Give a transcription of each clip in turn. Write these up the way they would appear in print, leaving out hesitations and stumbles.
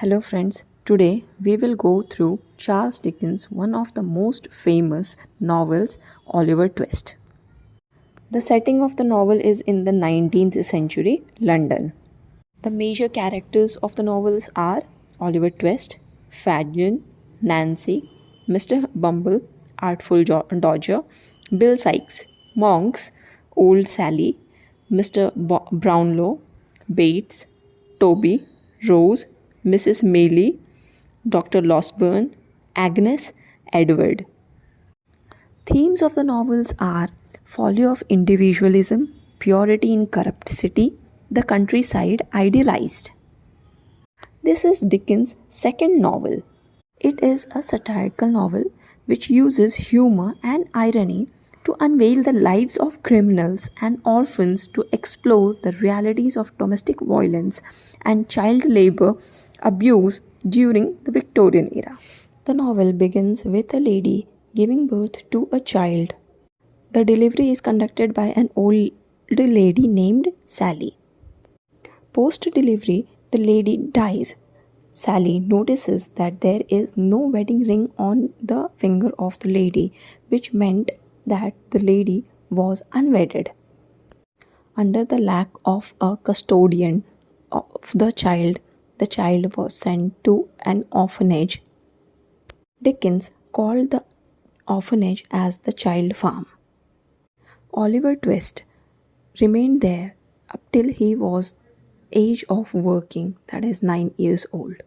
Hello, friends. Today we will go through Charles Dickens' one of the most famous novels, Oliver Twist. The setting of the novel is in the 19th century London. The major characters of the novels are Oliver Twist, Fagin, Nancy, Mr. Bumble, Dodger, Bill Sikes, Monks, Old Sally, Mr. Brownlow, Bates, Toby, Rose, Mrs. Maylie, Dr. Losburn, Agnes, Edward. Themes of the novels are folly of individualism, purity in corrupt city, the countryside idealized. This is Dickens' second novel. It is a satirical novel which uses humor and irony to unveil the lives of criminals and orphans, to explore the realities of domestic violence and child labor abuse during the Victorian era. The novel begins with a lady giving birth to a child. The delivery is conducted by an old lady named Sally. Post delivery, the lady dies. Sally notices that there is no wedding ring on the finger of the lady, which meant that the lady was unwedded. Under the lack of a custodian of the child was sent to an orphanage. Dickens called the orphanage as the child farm. Oliver Twist remained there up till he was age of working, that is 9 years old.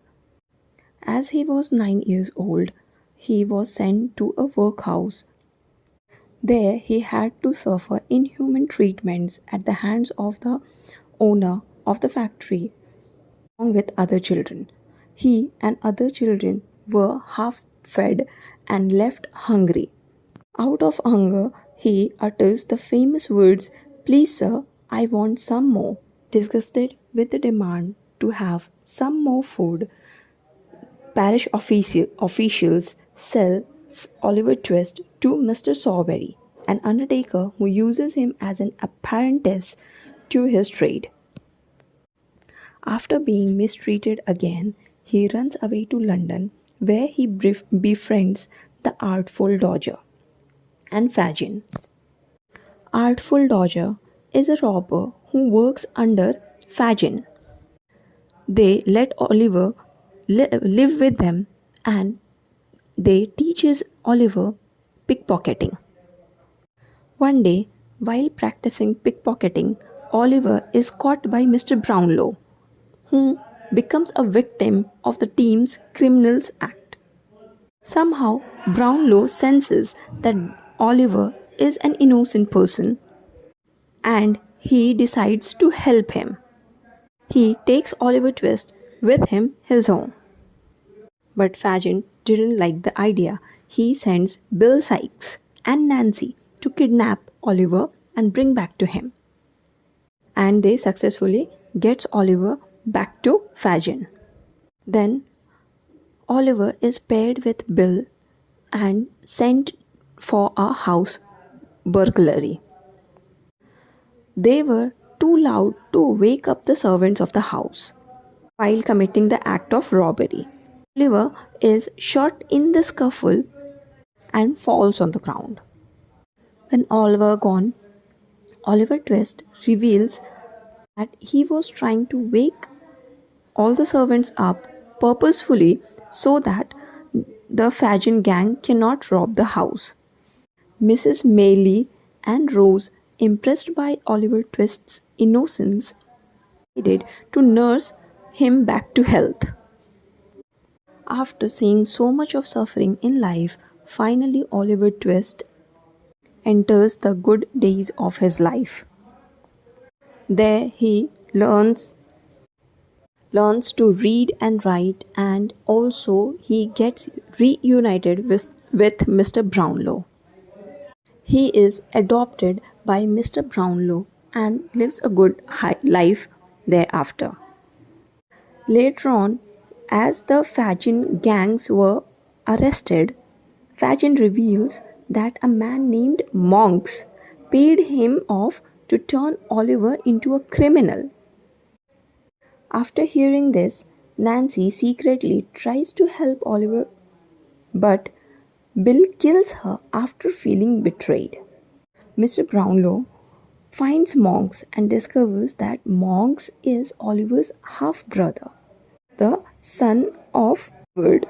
As he was 9 years old, he was sent to a workhouse. There he had to suffer inhuman treatments at the hands of the owner of the factory along with other children. He and other children were half fed and left hungry. Out of hunger, he utters the famous words, "Please, sir, I want some more." Disgusted with the demand to have some more food, parish officials sell Oliver Twist to Mr. Sawberry, an undertaker who uses him as an apprentice to his trade. After being mistreated again, he runs away to London, where he befriends the artful Dodger and Fagin. Artful Dodger is a robber who works under Fagin. They let Oliver live with them, and they teaches Oliver pickpocketing. One day, while practicing pickpocketing, Oliver is caught by Mr. Brownlow, who becomes a victim of the team's criminals act. Somehow, Brownlow senses that Oliver is an innocent person and he decides to help him. He takes Oliver Twist with him his home. But Fagin didn't like the idea. He sends Bill Sikes and Nancy to kidnap Oliver and bring back to him. And they successfully gets Oliver back to Fagin. Then Oliver is paired with Bill and sent for a house burglary. They were too loud to wake up the servants of the house while committing the act of robbery. Oliver is shot in the scuffle and falls on the ground. When all were gone, Oliver Twist reveals that he was trying to wake all the servants up purposefully so that the Fagin gang cannot rob the house. Mrs. Maylie and Rose, impressed by Oliver Twist's innocence, decided to nurse him back to health. After seeing so much of suffering in life, finally Oliver Twist enters the good days of his life. There he learns to read and write, and also he gets reunited with Mr. Brownlow. He is adopted by Mr. Brownlow and lives a good life thereafter. Later on, as the Fagin gangs were arrested, Fagin reveals that a man named Monks paid him off to turn Oliver into a criminal. After hearing this, Nancy secretly tries to help Oliver, but Bill kills her after feeling betrayed. Mr. Brownlow finds Monks and discovers that Monks is Oliver's half brother. The son of Edward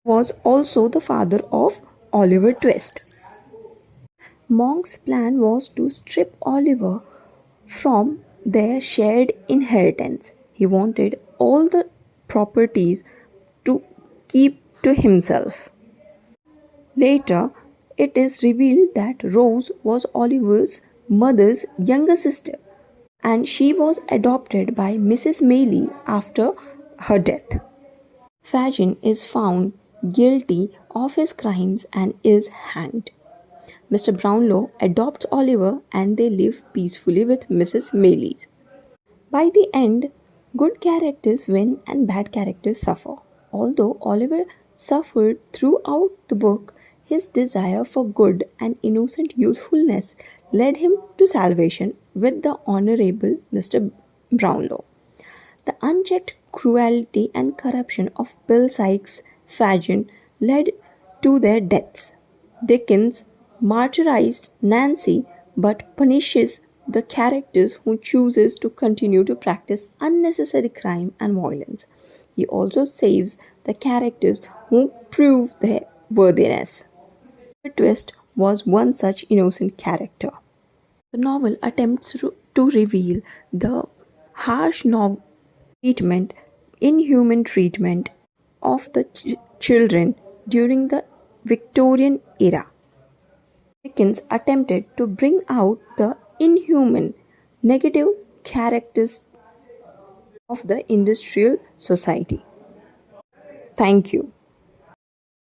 was also the father of Oliver Twist. Monk's plan was to strip Oliver from their shared inheritance. He wanted all the properties to keep to himself. Later, it is revealed that Rose was Oliver's mother's younger sister and she was adopted by Mrs. Maylie after her death. Fagin is found guilty of his crimes and is hanged. Mr. Brownlow adopts Oliver and they live peacefully with Mrs. Maylie. By the end, good characters win and bad characters suffer. Although Oliver suffered throughout the book, his desire for good and innocent youthfulness led him to salvation with the Honorable Mr. Brownlow. The unchecked cruelty and corruption of Bill Sykes Fagin led to their deaths. Dickens martyrized Nancy but punishes the characters who chooses to continue to practice unnecessary crime and violence. He also saves the characters who prove their worthiness. The twist was one such innocent character. The novel attempts to reveal the harsh treatment, inhuman treatment of the children during the Victorian era. Dickens attempted to bring out the inhuman, negative characters of the industrial society. Thank you.